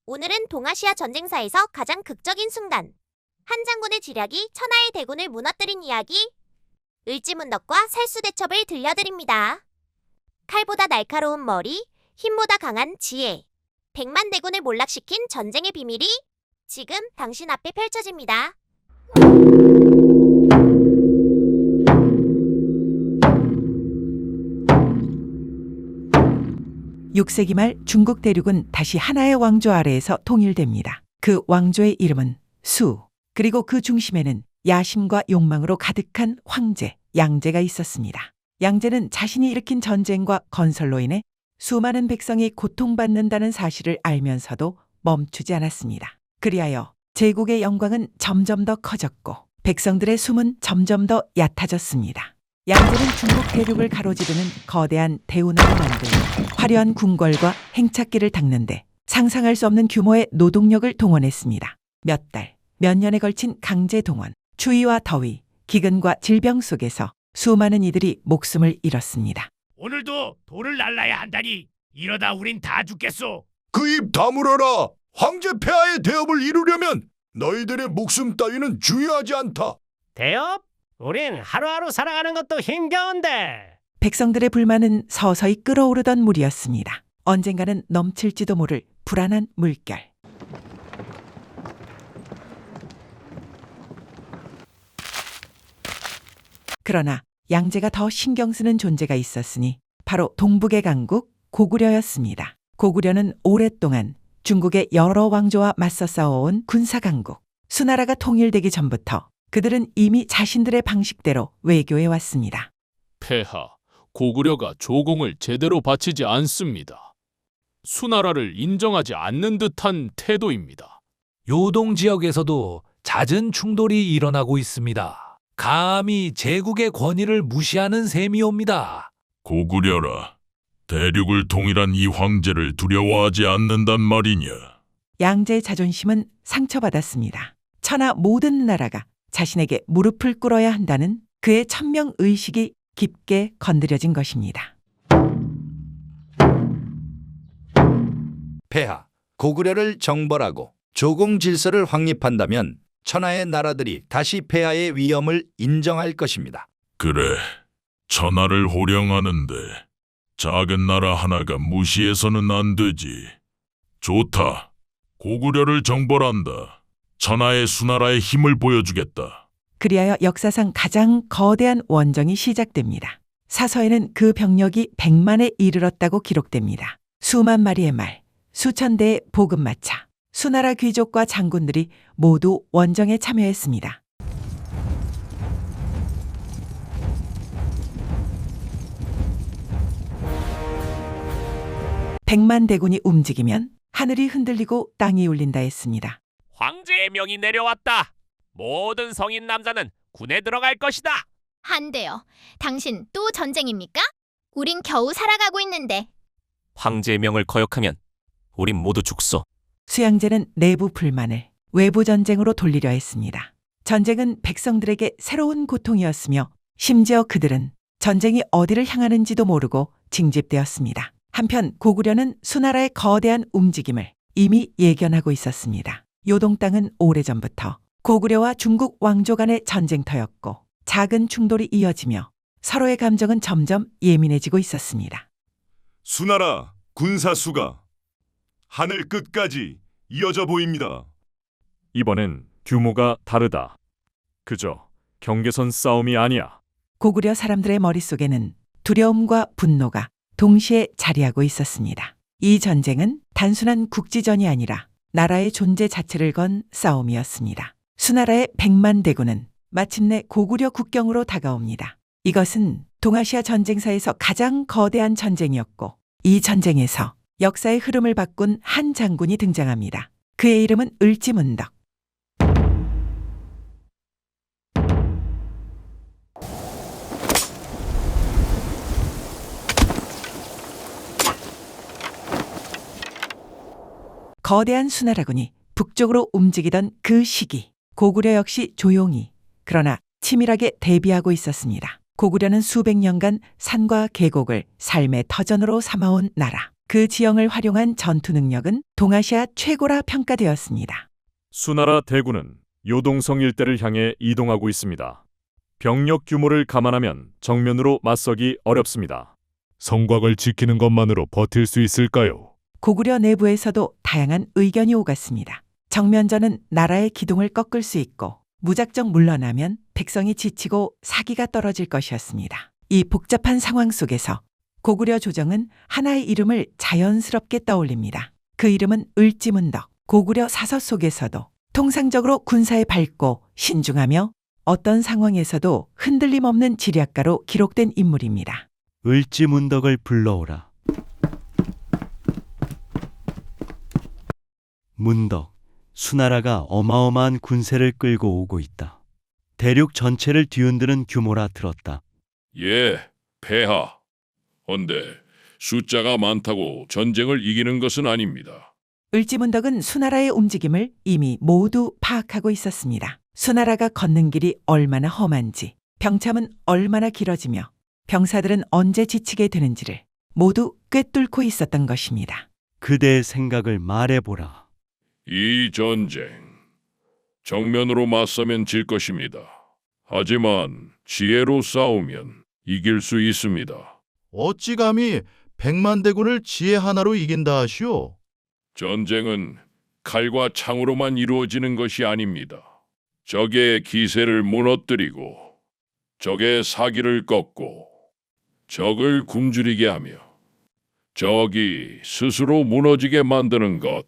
오늘은 동아시아 전쟁사에서 가장 극적인 순간, 한 장군의 지략이 천하의 대군을 무너뜨린 이야기, 을지문덕과 살수대첩을 들려드립니다. 칼보다 날카로운 머리, 힘보다 강한 지혜, 백만 대군을 몰락시킨 전쟁의 비밀이 지금 당신 앞에 펼쳐집니다. 6세기 말 중국 대륙은 다시 하나의 왕조 아래에서 통일됩니다. 그 왕조의 이름은 수, 그리고 그 중심에는 야심과 욕망으로 가득한 황제, 양제가 있었습니다. 양제는 자신이 일으킨 전쟁과 건설로 인해 수많은 백성이 고통받는다는 사실을 알면서도 멈추지 않았습니다. 그리하여 제국의 영광은 점점 더 커졌고 백성들의 숨은 점점 더 얕아졌습니다. 양제는 중국 대륙을 가로지르는 거대한 대운하를 만들고 화려한 궁궐과 행착기를 닦는데 상상할 수 없는 규모의 노동력을 동원했습니다. 몇 달, 몇 년에 걸친 강제 동원, 추위와 더위, 기근과 질병 속에서 수많은 이들이 목숨을 잃었습니다. 오늘도 돌을 날라야 한다니 이러다 우린 다 죽겠소. 그 입 다물어라. 황제 폐하의 대업을 이루려면 너희들의 목숨 따위는 중요하지 않다. 대업? 우린 하루하루 살아가는 것도 힘겨운데. 백성들의 불만은 서서히 끓어오르던 물이었습니다. 언젠가는 넘칠지도 모를 불안한 물결. 그러나 양제가 더 신경 쓰는 존재가 있었으니 바로 동북의 강국 고구려였습니다. 고구려는 오랫동안 중국의 여러 왕조와 맞서 싸워온 군사강국. 수나라가 통일되기 전부터 그들은 이미 자신들의 방식대로 외교해 왔습니다. 폐하, 고구려가 조공을 제대로 바치지 않습니다. 수나라를 인정하지 않는 듯한 태도입니다. 요동 지역에서도 잦은 충돌이 일어나고 있습니다. 감히 제국의 권위를 무시하는 셈이옵니다. 고구려라. 대륙을 통일한 이 황제를 두려워하지 않는단 말이냐. 양제의 자존심은 상처받았습니다. 천하 모든 나라가 자신에게 무릎을 꿇어야 한다는 그의 천명 의식이 깊게 건드려진 것입니다. 폐하, 고구려를 정벌하고 조공 질서를 확립한다면 천하의 나라들이 다시 폐하의 위엄을 인정할 것입니다. 그래. 천하를 호령하는데 작은 나라 하나가 무시해서는 안 되지. 좋다. 고구려를 정벌한다. 천하의 수나라의 힘을 보여주겠다. 그리하여 역사상 가장 거대한 원정이 시작됩니다. 사서에는 그 병력이 100만에 이르렀다고 기록됩니다. 수만 마리의 말, 수천 대의 보급마차, 수나라 귀족과 장군들이 모두 원정에 참여했습니다. 백만 대군이 움직이면 하늘이 흔들리고 땅이 울린다 했습니다. 황제의 명이 내려왔다. 모든 성인 남자는 군에 들어갈 것이다. 안 돼요. 당신 또 전쟁입니까? 우린 겨우 살아가고 있는데. 황제의 명을 거역하면 우린 모두 죽소. 수양제는 내부 불만을 외부 전쟁으로 돌리려 했습니다. 전쟁은 백성들에게 새로운 고통이었으며 심지어 그들은 전쟁이 어디를 향하는지도 모르고 징집되었습니다. 한편 고구려는 수나라의 거대한 움직임을 이미 예견하고 있었습니다. 요동 땅은 오래전부터 고구려와 중국 왕조 간의 전쟁터였고 작은 충돌이 이어지며 서로의 감정은 점점 예민해지고 있었습니다. 수나라 군사수가 하늘 끝까지 이어져 보입니다. 이번엔 규모가 다르다. 그저 경계선 싸움이 아니야. 고구려 사람들의 머릿속에는 두려움과 분노가 동시에 자리하고 있었습니다. 이 전쟁은 단순한 국지전이 아니라 나라의 존재 자체를 건 싸움이었습니다. 수나라의 100만 대군은 마침내 고구려 국경으로 다가옵니다. 이것은 동아시아 전쟁사에서 가장 거대한 전쟁이었고 이 전쟁에서 역사의 흐름을 바꾼 한 장군이 등장합니다. 그의 이름은 을지문덕. 거대한 수나라군이 북쪽으로 움직이던 그 시기, 고구려 역시 조용히 그러나 치밀하게 대비하고 있었습니다. 고구려는 수백 년간 산과 계곡을 삶의 터전으로 삼아온 나라. 그 지형을 활용한 전투 능력은 동아시아 최고라 평가되었습니다. 수나라 대군은 요동성 일대를 향해 이동하고 있습니다. 병력 규모를 감안하면 정면으로 맞서기 어렵습니다. 성곽을 지키는 것만으로 버틸 수 있을까요? 고구려 내부에서도 다양한 의견이 오갔습니다. 정면전은 나라의 기동을 꺾을 수 있고 무작정 물러나면 백성이 지치고 사기가 떨어질 것이었습니다. 이 복잡한 상황 속에서 고구려 조정은 하나의 이름을 자연스럽게 떠올립니다. 그 이름은 을지문덕. 고구려 사서 속에서도 통상적으로 군사에 밝고 신중하며 어떤 상황에서도 흔들림 없는 지략가로 기록된 인물입니다. 을지문덕을 불러오라. 문덕, 수나라가 어마어마한 군세를 끌고 오고 있다. 대륙 전체를 뒤흔드는 규모라 들었다. 예, 폐하. 헌데 숫자가 많다고 전쟁을 이기는 것은 아닙니다. 을지문덕은 수나라의 움직임을 이미 모두 파악하고 있었습니다. 수나라가 걷는 길이 얼마나 험한지, 병참은 얼마나 길어지며 병사들은 언제 지치게 되는지를 모두 꿰뚫고 있었던 것입니다. 그대의 생각을 말해보라. 이 전쟁, 정면으로 맞서면 질 것입니다. 하지만 지혜로 싸우면 이길 수 있습니다. 어찌 감히 100만 대군을 지혜 하나로 이긴다 하시오? 전쟁은 칼과 창으로만 이루어지는 것이 아닙니다. 적의 기세를 무너뜨리고 적의 사기를 꺾고 적을 굶주리게 하며 적이 스스로 무너지게 만드는 것.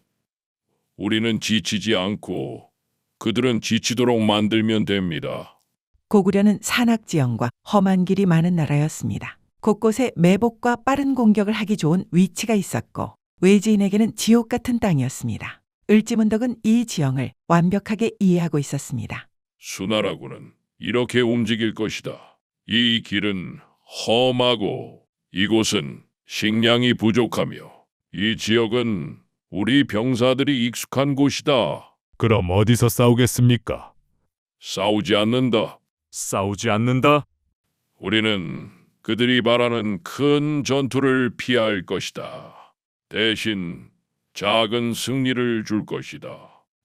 우리는 지치지 않고 그들은 지치도록 만들면 됩니다. 고구려는 산악지형과 험한 길이 많은 나라였습니다. 곳곳에 매복과 빠른 공격을 하기 좋은 위치가 있었고 외지인에게는 지옥 같은 땅이었습니다. 을지문덕은 이 지형을 완벽하게 이해하고 있었습니다. 수나라군은 이렇게 움직일 것이다. 이 길은 험하고 이곳은 식량이 부족하며 이 지역은 우리 병사들이 익숙한 곳이다. 그럼 어디서 싸우겠습니까? 싸우지 않는다. 싸우지 않는다? 우리는 그들이 바라는 큰 전투를 피할 것이다. 대신 작은 승리를 줄 것이다.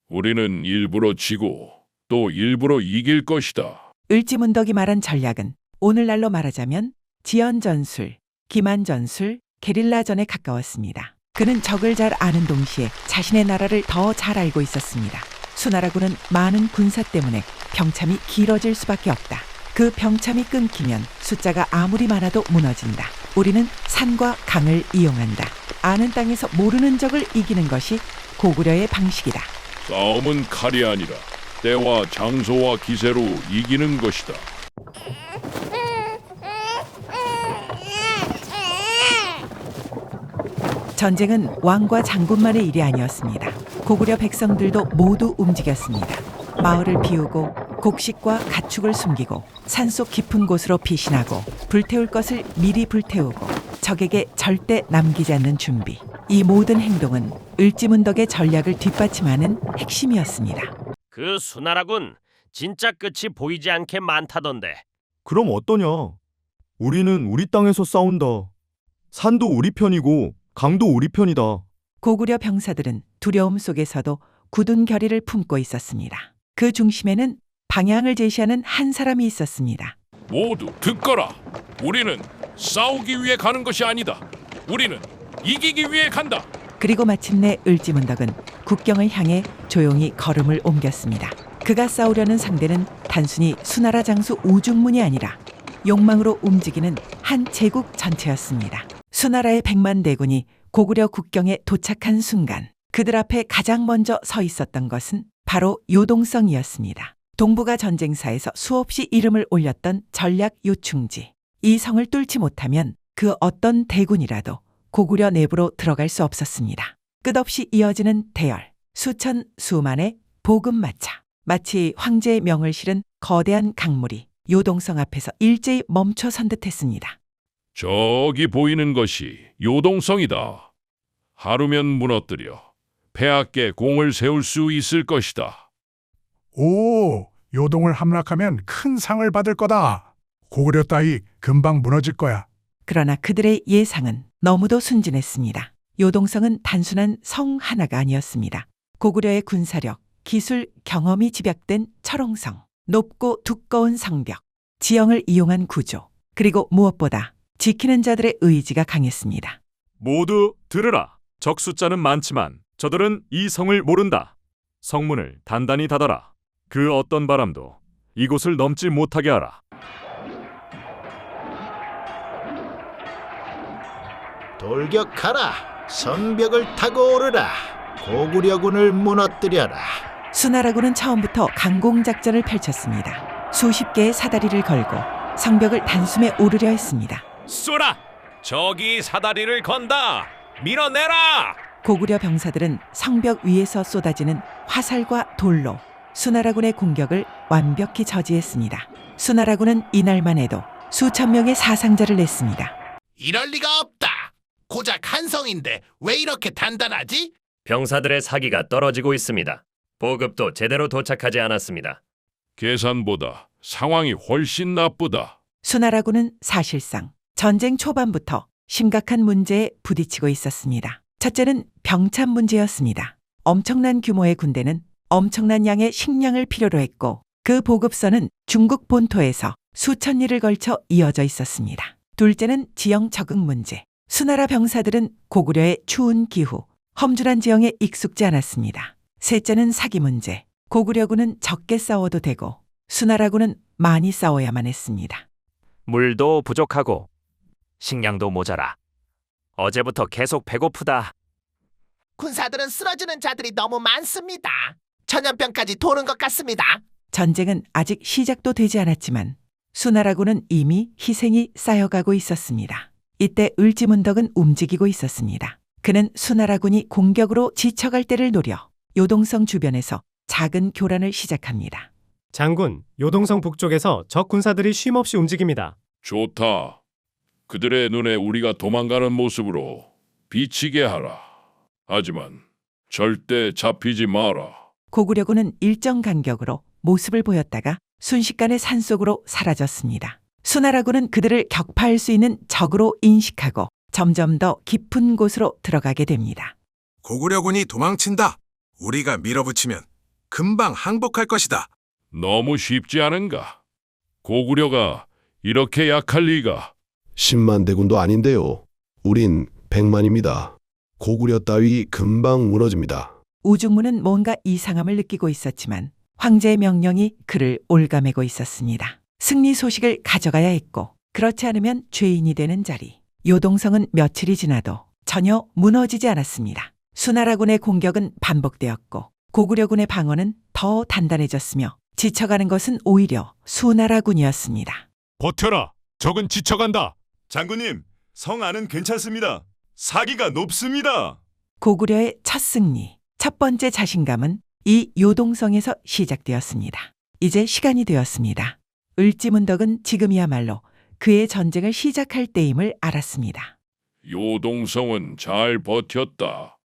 우리는 일부러 지고 또 일부러 이길 것이다. 을지문덕이 말한 전략은 오늘날로 말하자면 지연전술, 기만전술, 게릴라전에 가까웠습니다. 그는 적을 잘 아는 동시에 자신의 나라를 더 잘 알고 있었습니다. 수나라군은 많은 군사 때문에 병참이 길어질 수밖에 없다. 그 병참이 끊기면 숫자가 아무리 많아도 무너진다. 우리는 산과 강을 이용한다. 아는 땅에서 모르는 적을 이기는 것이 고구려의 방식이다. 싸움은 칼이 아니라 때와 장소와 기세로 이기는 것이다. 전쟁은 왕과 장군만의 일이 아니었습니다. 고구려 백성들도 모두 움직였습니다. 마을을 비우고 곡식과 가축을 숨기고 산속 깊은 곳으로 피신하고 불태울 것을 미리 불태우고 적에게 절대 남기지 않는 준비. 이 모든 행동은 을지문덕의 전략을 뒷받침하는 핵심이었습니다. 그 수나라군 진짜 끝이 보이지 않게 많다던데. 그럼 어떠냐? 우리는 우리 땅에서 싸운다. 산도 우리 편이고 강도 우리 편이다. 고구려 병사들은 두려움 속에서도 굳은 결의를 품고 있었습니다. 그 중심에는 방향을 제시하는 한 사람이 있었습니다. 모두 듣거라. 우리는 싸우기 위해 가는 것이 아니다. 우리는 이기기 위해 간다. 그리고 마침내 을지문덕은 국경을 향해 조용히 걸음을 옮겼습니다. 그가 싸우려는 상대는 단순히 수나라 장수 우중문이 아니라 욕망으로 움직이는 한 제국 전체였습니다. 수나라의 100만 대군이 고구려 국경에 도착한 순간 그들 앞에 가장 먼저 서 있었던 것은 바로 요동성이었습니다. 동북아 전쟁사에서 수없이 이름을 올렸던 전략 요충지. 이 성을 뚫지 못하면 그 어떤 대군이라도 고구려 내부로 들어갈 수 없었습니다. 끝없이 이어지는 대열, 수천 수만의 보급마차. 마치 황제의 명을 실은 거대한 강물이 요동성 앞에서 일제히 멈춰 선 듯했습니다. 저기 보이는 것이 요동성이다. 하루면 무너뜨려 폐하께 공을 세울 수 있을 것이다. 오, 요동을 함락하면 큰 상을 받을 거다. 고구려 따위 금방 무너질 거야. 그러나 그들의 예상은 너무도 순진했습니다. 요동성은 단순한 성 하나가 아니었습니다. 고구려의 군사력, 기술, 경험이 집약된 철옹성, 높고 두꺼운 성벽, 지형을 이용한 구조, 그리고 무엇보다 지키는 자들의 의지가 강했습니다. 모두 들으라. 적 숫자는 많지만 저들은 이 성을 모른다. 성문을 단단히 닫아라. 그 어떤 바람도 이곳을 넘지 못하게 하라. 돌격하라. 성벽을 타고 오르라. 고구려군을 무너뜨려라. 수나라군은 처음부터 강공작전을 펼쳤습니다. 수십 개의 사다리를 걸고 성벽을 단숨에 오르려 했습니다. 쏘라! 저기 사다리를 건다! 밀어내라! 고구려 병사들은 성벽 위에서 쏟아지는 화살과 돌로 수나라군의 공격을 완벽히 저지했습니다. 수나라군은 이날만 해도 수천 명의 사상자를 냈습니다. 이럴 리가 없다. 고작 한 성인데 왜 이렇게 단단하지? 병사들의 사기가 떨어지고 있습니다. 보급도 제대로 도착하지 않았습니다. 계산보다 상황이 훨씬 나쁘다. 수나라군은 사실상 전쟁 초반부터 심각한 문제에 부딪히고 있었습니다. 첫째는 병참 문제였습니다. 엄청난 규모의 군대는 엄청난 양의 식량을 필요로 했고 그 보급선은 중국 본토에서 수천 리를 걸쳐 이어져 있었습니다. 둘째는 지형 적응 문제. 수나라 병사들은 고구려의 추운 기후, 험준한 지형에 익숙지 않았습니다. 셋째는 사기 문제. 고구려군은 적게 싸워도 되고 수나라군은 많이 싸워야만 했습니다. 물도 부족하고 식량도 모자라. 어제부터 계속 배고프다. 군사들은 쓰러지는 자들이 너무 많습니다. 전염병까지 도는 것 같습니다. 전쟁은 아직 시작도 되지 않았지만 수나라군은 이미 희생이 쌓여가고 있었습니다. 이때 을지문덕은 움직이고 있었습니다. 그는 수나라군이 공격으로 지쳐갈 때를 노려 요동성 주변에서 작은 교란을 시작합니다. 장군, 요동성 북쪽에서 적 군사들이 쉼없이 움직입니다. 좋다. 그들의 눈에 우리가 도망가는 모습으로 비치게 하라. 하지만 절대 잡히지 마라. 고구려군은 일정 간격으로 모습을 보였다가 순식간에 산속으로 사라졌습니다. 수나라군은 그들을 격파할 수 있는 적으로 인식하고 점점 더 깊은 곳으로 들어가게 됩니다. 고구려군이 도망친다. 우리가 밀어붙이면 금방 항복할 것이다. 너무 쉽지 않은가? 고구려가 이렇게 약할 리가. 10만 대군도 아닌데요. 우린 100만입니다. 고구려 따위 금방 무너집니다. 우중문은 뭔가 이상함을 느끼고 있었지만 황제의 명령이 그를 올가매고 있었습니다. 승리 소식을 가져가야 했고 그렇지 않으면 죄인이 되는 자리. 요동성은 며칠이 지나도 전혀 무너지지 않았습니다. 수나라군의 공격은 반복되었고 고구려군의 방어는 더 단단해졌으며 지쳐가는 것은 오히려 수나라군이었습니다. 버텨라. 적은 지쳐간다. 장군님, 성 안은 괜찮습니다. 사기가 높습니다. 고구려의 첫 승리, 첫 번째 자신감은 이 요동성에서 시작되었습니다. 이제 시간이 되었습니다. 을지문덕은 지금이야말로 그의 전쟁을 시작할 때임을 알았습니다. 요동성은 잘 버텼다.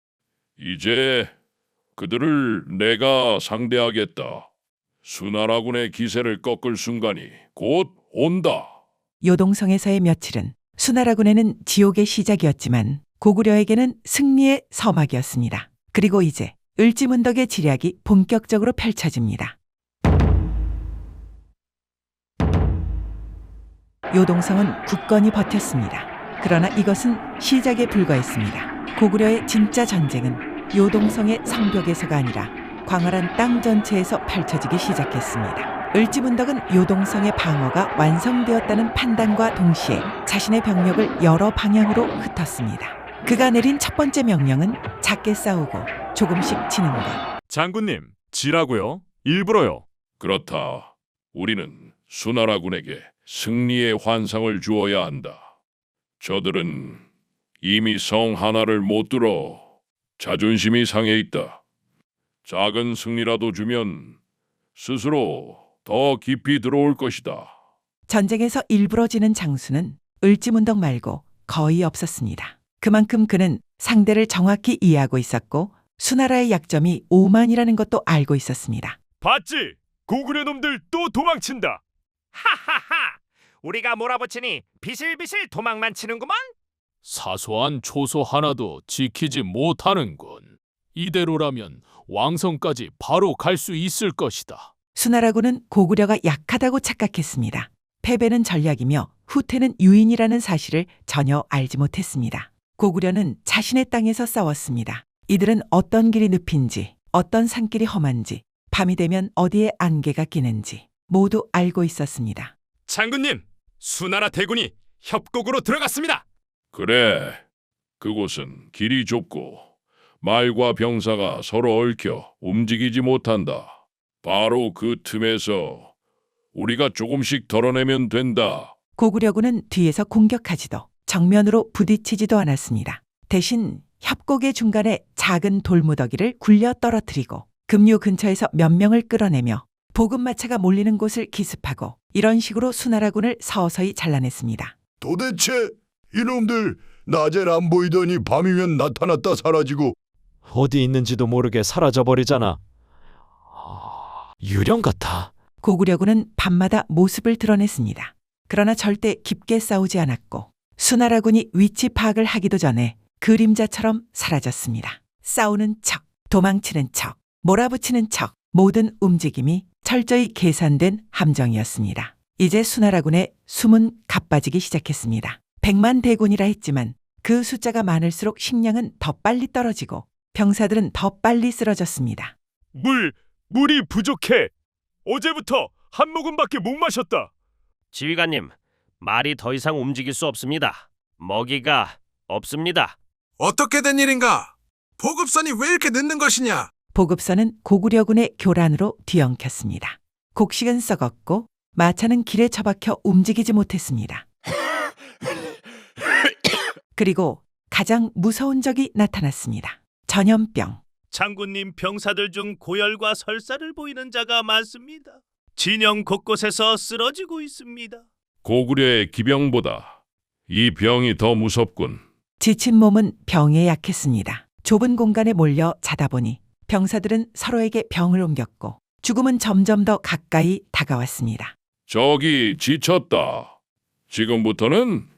이제 그들을 내가 상대하겠다. 수나라군의 기세를 꺾을 순간이 곧 온다. 요동성에서의 며칠은 수나라군에는 지옥의 시작이었지만 고구려에게는 승리의 서막이었습니다. 그리고 이제 을지문덕의 지략이 본격적으로 펼쳐집니다. 요동성은 굳건히 버텼습니다. 그러나 이것은 시작에 불과했습니다. 고구려의 진짜 전쟁은 요동성의 성벽에서가 아니라 광활한 땅 전체에서 펼쳐지기 시작했습니다. 을지문덕은 요동성의 방어가 완성되었다는 판단과 동시에 자신의 병력을 여러 방향으로 흩었습니다. 그가 내린 첫 번째 명령은 작게 싸우고 조금씩 치는 것. 장군님, 지라고요? 일부러요. 그렇다. 우리는 수나라군에게 승리의 환상을 주어야 한다. 저들은 이미 성 하나를 못 뚫어 자존심이 상해 있다. 작은 승리라도 주면 스스로 더 깊이 들어올 것이다. 전쟁에서 일부러 지는 장수는 을지문덕 말고 거의 없었습니다. 그만큼 그는 상대를 정확히 이해하고 있었고 수나라의 약점이 오만이라는 것도 알고 있었습니다. 봤지? 고구려 놈들 또 도망친다. 하하하! 우리가 몰아붙이니 비실비실 도망만 치는구먼? 사소한 초소 하나도 지키지 못하는군. 이대로라면 왕성까지 바로 갈 수 있을 것이다. 수나라군은 고구려가 약하다고 착각했습니다. 패배는 전략이며 후퇴는 유인이라는 사실을 전혀 알지 못했습니다. 고구려는 자신의 땅에서 싸웠습니다. 이들은 어떤 길이 늪인지, 어떤 산길이 험한지, 밤이 되면 어디에 안개가 끼는지 모두 알고 있었습니다. 장군님, 수나라 대군이 협곡으로 들어갔습니다. 그래, 그곳은 길이 좁고 말과 병사가 서로 얽혀 움직이지 못한다. 바로 그 틈에서 우리가 조금씩 덜어내면 된다. 고구려군은 뒤에서 공격하지도 정면으로 부딪히지도 않았습니다. 대신 협곡의 중간에 작은 돌무더기를 굴려 떨어뜨리고 급류 근처에서 몇 명을 끌어내며 보급마차가 몰리는 곳을 기습하고 이런 식으로 수나라군을 서서히 잘라냈습니다. 도대체 이놈들 낮엔 안 보이더니 밤이면 나타났다 사라지고 어디 있는지도 모르게 사라져버리잖아. 유령 같아. 고구려군은 밤마다 모습을 드러냈습니다. 그러나 절대 깊게 싸우지 않았고 수나라군이 위치 파악을 하기도 전에 그림자처럼 사라졌습니다. 싸우는 척, 도망치는 척, 몰아붙이는 척 모든 움직임이 철저히 계산된 함정이었습니다. 이제 수나라군의 숨은 가빠지기 시작했습니다. 100만 대군이라 했지만 그 숫자가 많을수록 식량은 더 빨리 떨어지고 병사들은 더 빨리 쓰러졌습니다. 물이 부족해. 어제부터 한 모금밖에 못 마셨다. 지휘관님, 말이 더 이상 움직일 수 없습니다. 먹이가 없습니다. 어떻게 된 일인가? 보급선이 왜 이렇게 늦는 것이냐? 보급선은 고구려군의 교란으로 뒤엉켰습니다. 곡식은 썩었고 마차는 길에 처박혀 움직이지 못했습니다. 그리고 가장 무서운 적이 나타났습니다. 전염병. 장군님, 병사들 중 고열과 설사를 보이는 자가 많습니다. 진영 곳곳에서 쓰러지고 있습니다. 고구려의 기병보다 이 병이 더 무섭군. 지친 몸은 병에 약했습니다. 좁은 공간에 몰려 자다 보니 병사들은 서로에게 병을 옮겼고 죽음은 점점 더 가까이 다가왔습니다. 저기 지쳤다. 지금부터는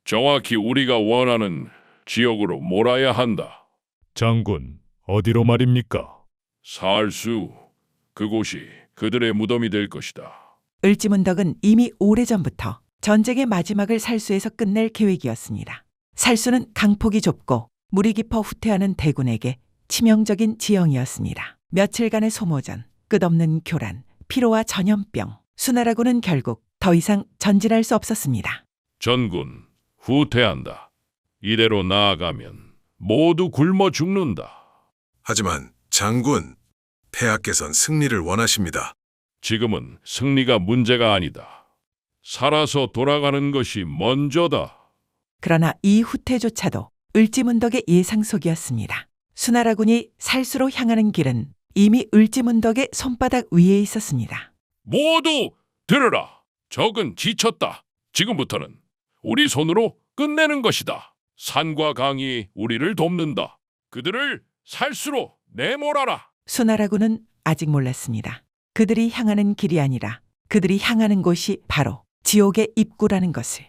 정확히 우리가 원하는 지역으로 몰아야 한다. 장군, 어디로 말입니까? 살수, 그곳이 그들의 무덤이 될 것이다. 을지문덕은 이미 오래전부터 전쟁의 마지막을 살수에서 끝낼 계획이었습니다. 살수는 강폭이 좁고 물이 깊어 후퇴하는 대군에게 치명적인 지형이었습니다. 며칠간의 소모전, 끝없는 교란, 피로와 전염병, 수나라군은 결국 더 이상 전진할 수 없었습니다. 전군, 후퇴한다. 이대로 나아가면 모두 굶어 죽는다. 하지만 장군, 폐하께선 승리를 원하십니다. 지금은 승리가 문제가 아니다. 살아서 돌아가는 것이 먼저다. 그러나 이 후퇴조차도 을지문덕의 예상 속이었습니다. 수나라군이 살수로 향하는 길은 이미 을지문덕의 손바닥 위에 있었습니다. 모두 들으라. 적은 지쳤다. 지금부터는 우리 손으로 끝내는 것이다. 산과 강이 우리를 돕는다. 그들을 살수로 내몰아라. 수나라군은 아직 몰랐습니다. 그들이 향하는 길이 아니라 그들이 향하는 곳이 바로 지옥의 입구라는 것을.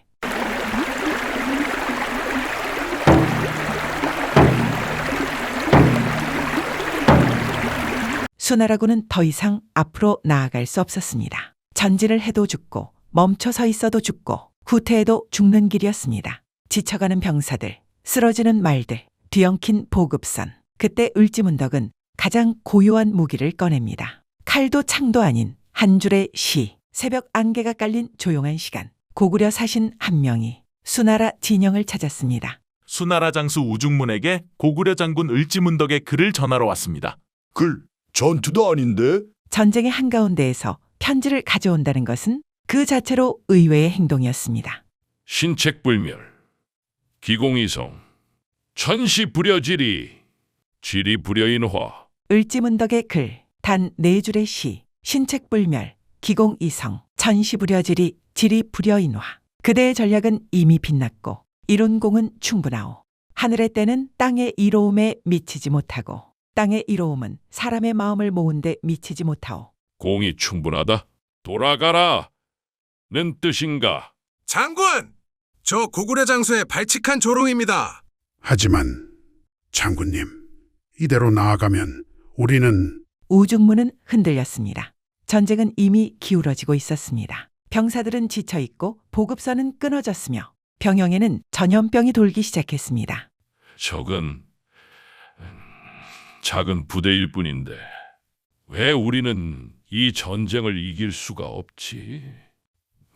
수나라군은 더 이상 앞으로 나아갈 수 없었습니다. 전진을 해도 죽고 멈춰 서 있어도 죽고 후퇴해도 죽는 길이었습니다. 지쳐가는 병사들, 쓰러지는 말들, 뒤엉킨 보급선. 그때 을지문덕은 가장 고요한 무기를 꺼냅니다. 칼도 창도 아닌 한 줄의 시. 새벽 안개가 깔린 조용한 시간. 고구려 사신 한 명이 수나라 진영을 찾았습니다. 수나라 장수 우중문에게 고구려 장군 을지문덕의 글을 전하러 왔습니다. 글, 전투도 아닌데? 전쟁의 한가운데에서 편지를 가져온다는 것은 그 자체로 의외의 행동이었습니다. 신책불멸, 기공이성, 천시불여지리, 지리불여인화. 을지문덕의 글, 단 4줄의 시, 신책불멸, 기공이성, 천시불여지리, 지리불여인화. 그대의 전략은 이미 빛났고 이룬 공은 충분하오. 하늘의 때는 땅의 이로움에 미치지 못하고 땅의 이로움은 사람의 마음을 모은데 미치지 못하오. 공이 충분하다. 돌아가라. 는 뜻인가? 장군! 저 고구려 장수의 발칙한 조롱입니다. 하지만 장군님, 이대로 나아가면 우리는 우중문은 흔들렸습니다. 전쟁은 이미 기울어지고 있었습니다. 병사들은 지쳐있고 보급선은 끊어졌으며 병영에는 전염병이 돌기 시작했습니다. 적은 작은 부대일 뿐인데 왜 우리는 이 전쟁을 이길 수가 없지?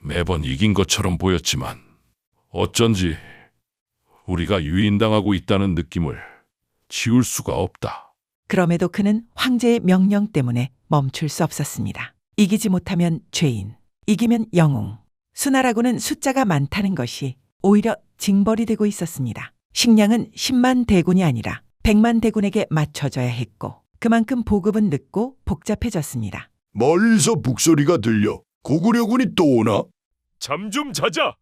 매번 이긴 것처럼 보였지만 어쩐지 우리가 유인당하고 있다는 느낌을 지울 수가 없다. 그럼에도 그는 황제의 명령 때문에 멈출 수 없었습니다. 이기지 못하면 죄인, 이기면 영웅. 수나라군은 숫자가 많다는 것이 오히려 징벌이 되고 있었습니다. 식량은 10만 대군이 아니라 100만 대군에게 맞춰져야 했고 그만큼 보급은 늦고 복잡해졌습니다. 멀리서 북소리가 들려. 고구려군이 또 오나? 잠 좀 자자.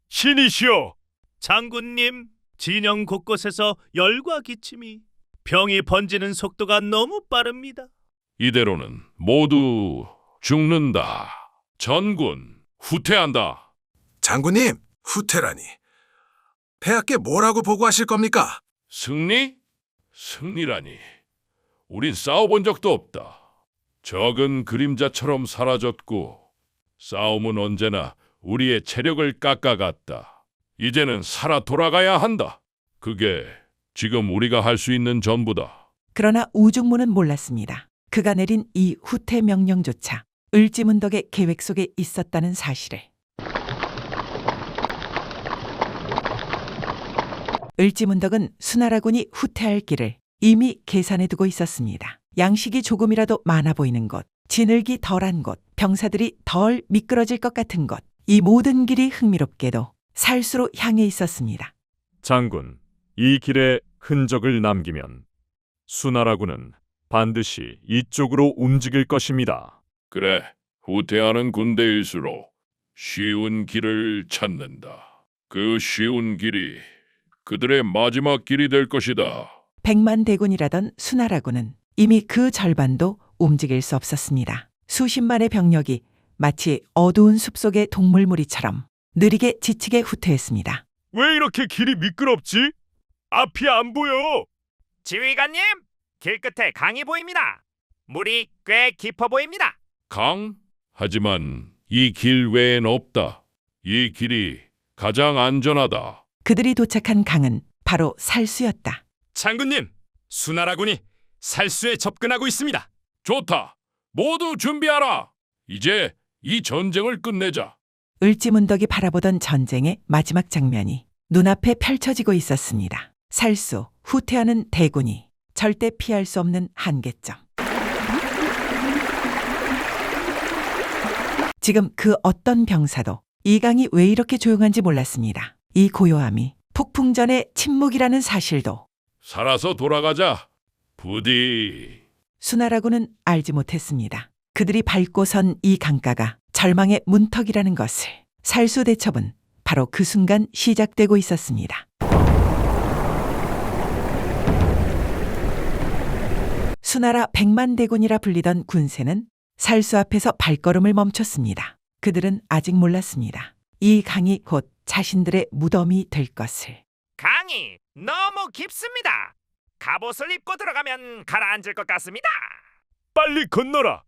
신이시여. 장군님, 진영 곳곳에서 열과 기침이, 병이 번지는 속도가 너무 빠릅니다. 이대로는 모두 죽는다. 전군, 후퇴한다. 장군님, 후퇴라니. 폐하께 뭐라고 보고하실 겁니까? 승리? 승리라니. 우린 싸워본 적도 없다. 적은 그림자처럼 사라졌고 싸움은 언제나 우리의 체력을 깎아갔다. 이제는 살아 돌아가야 한다. 그게 지금 우리가 할 수 있는 전부다. 그러나 우중문은 몰랐습니다. 그가 내린 이 후퇴 명령조차 을지문덕의 계획 속에 있었다는 사실을. 을지문덕은 수나라군이 후퇴할 길을 이미 계산해 두고 있었습니다. 양식이 조금이라도 많아 보이는 곳, 진흙이 덜한 곳, 병사들이 덜 미끄러질 것 같은 곳, 이 모든 길이 흥미롭게도 살수로 향해 있었습니다. 장군, 이 길에 흔적을 남기면 수나라군은 반드시 이쪽으로 움직일 것입니다. 그래, 후퇴하는 군대일수록 쉬운 길을 찾는다. 그 쉬운 길이 그들의 마지막 길이 될 것이다. 100만 대군이라던 수나라군은 이미 그 절반도 움직일 수 없었습니다. 수십만의 병력이 마치 어두운 숲속의 동물무리처럼 느리게 지치게 후퇴했습니다. 왜 이렇게 길이 미끄럽지? 앞이 안 보여. 지휘관님, 길 끝에 강이 보입니다. 물이 꽤 깊어 보입니다. 강? 하지만 이 길 외엔 없다. 이 길이 가장 안전하다. 그들이 도착한 강은 바로 살수였다. 장군님, 수나라군이 살수에 접근하고 있습니다. 좋다. 모두 준비하라. 이제 이 전쟁을 끝내자. 을지문덕이 바라보던 전쟁의 마지막 장면이 눈앞에 펼쳐지고 있었습니다. 살수, 후퇴하는 대군이 절대 피할 수 없는 한계점. 지금 그 어떤 병사도 이 강이 왜 이렇게 조용한지 몰랐습니다. 이 고요함이 폭풍전의 침묵이라는 사실도 살아서 돌아가자. 부디. 수나라군은 알지 못했습니다. 그들이 밟고 선 이 강가가 절망의 문턱이라는 것을. 살수 대첩은 바로 그 순간 시작되고 있었습니다. 수나라 100만 대군이라 불리던 군세는 살수 앞에서 발걸음을 멈췄습니다. 그들은 아직 몰랐습니다. 이 강이 곧 자신들의 무덤이 될 것을. 강이 너무 깊습니다. 갑옷을 입고 들어가면 가라앉을 것 같습니다. 빨리 건너라.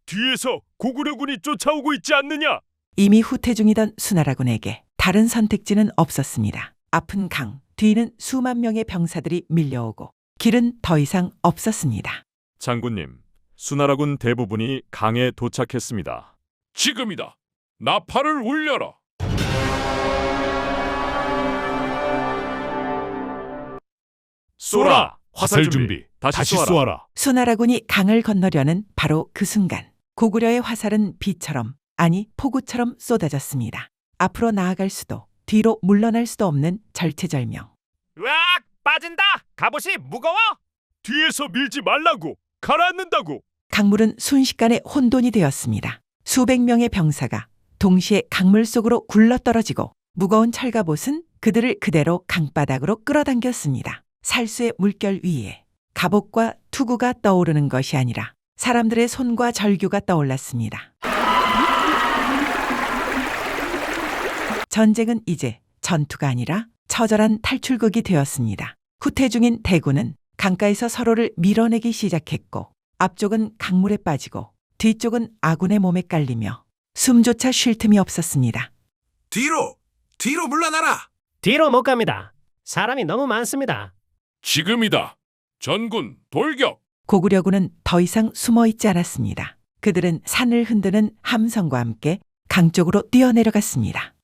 뒤에서 고구려군이 쫓아오고 있지 않느냐? 이미 후퇴 중이던 수나라군에게 다른 선택지는 없었습니다. 아픈 강, 뒤는 수만 명의 병사들이 밀려오고 길은 더 이상 없었습니다. 장군님, 수나라군 대부분이 강에 도착했습니다. 지금이다. 나팔을 울려라. 쏘라! 화살 준비. 다시 쏘아라. 수나라군이 강을 건너려는 바로 그 순간 고구려의 화살은 비처럼, 아니 폭우처럼 쏟아졌습니다. 앞으로 나아갈 수도 뒤로 물러날 수도 없는 절체절명. 으악! 빠진다! 갑옷이 무거워! 뒤에서 밀지 말라고! 가라앉는다고! 강물은 순식간에 혼돈이 되었습니다. 수백 명의 병사가 동시에 강물 속으로 굴러떨어지고 무거운 철갑옷은 그들을 그대로 강바닥으로 끌어당겼습니다. 살수의 물결 위에 갑옷과 투구가 떠오르는 것이 아니라 사람들의 손과 절규가 떠올랐습니다. 전쟁은 이제 전투가 아니라 처절한 탈출극이 되었습니다. 후퇴 중인 대군은 강가에서 서로를 밀어내기 시작했고 앞쪽은 강물에 빠지고 뒤쪽은 아군의 몸에 깔리며 숨조차 쉴 틈이 없었습니다. 뒤로 물러나라. 뒤로 못 갑니다. 사람이 너무 많습니다. 지금이다. 전군 돌격. 고구려군은 더 이상 숨어 있지 않았습니다. 그들은 산을 흔드는 함성과 함께 강 쪽으로 뛰어내려갔습니다.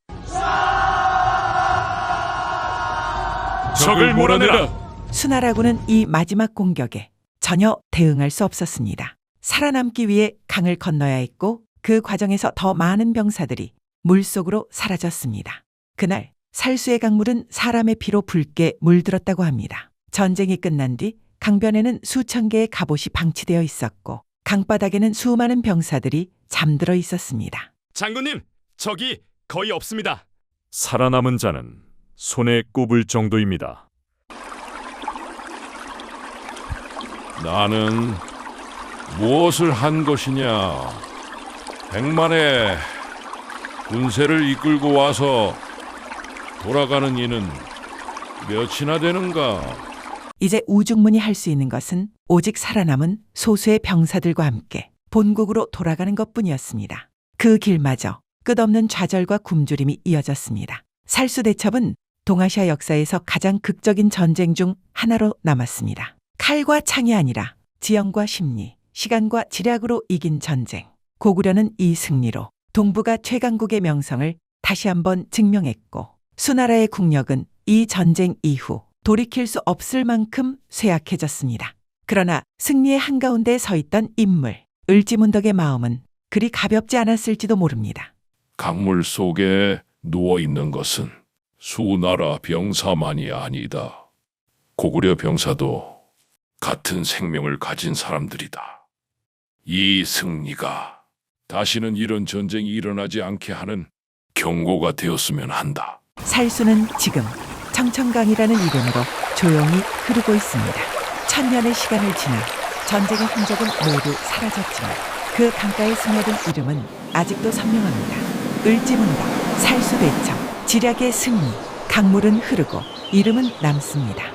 적을 몰아내라. 수나라군은 이 마지막 공격에 전혀 대응할 수 없었습니다. 살아남기 위해 강을 건너야 했고 그 과정에서 더 많은 병사들이 물속으로 사라졌습니다. 그날 살수의 강물은 사람의 피로 붉게 물들었다고 합니다. 전쟁이 끝난 뒤 강변에는 수천 개의 갑옷이 방치되어 있었고 강바닥에는 수많은 병사들이 잠들어 있었습니다. 장군님, 적이 거의 없습니다. 살아남은 자는 손에 꼽을 정도입니다. 나는 무엇을 한 것이냐? 100만의 군세를 이끌고 와서 돌아가는 이는 몇이나 되는가? 이제 우중문이 할 수 있는 것은 오직 살아남은 소수의 병사들과 함께 본국으로 돌아가는 것뿐이었습니다. 그 길마저 끝없는 좌절과 굶주림이 이어졌습니다. 살수대첩은 동아시아 역사에서 가장 극적인 전쟁 중 하나로 남았습니다. 칼과 창이 아니라 지형과 심리, 시간과 지략으로 이긴 전쟁. 고구려는 이 승리로 동북아 최강국의 명성을 다시 한번 증명했고 수나라의 국력은 이 전쟁 이후 돌이킬 수 없을 만큼 쇠약해졌습니다. 그러나 승리의 한가운데 서 있던 인물, 을지문덕의 마음은 그리 가볍지 않았을지도 모릅니다. 강물 속에 누워 있는 것은 수나라 병사만이 아니다. 고구려 병사도 같은 생명을 가진 사람들이다. 이 승리가 다시는 이런 전쟁이 일어나지 않게 하는 경고가 되었으면 한다. 살수는 지금 청천강이라는 이름으로 조용히 흐르고 있습니다. 1000년의 시간을 지나 전쟁의 흔적은 모두 사라졌지만 그 강가에 스며든 이름은 아직도 선명합니다. 을지문덕, 살수대첩, 지략의 승리, 강물은 흐르고 이름은 남습니다.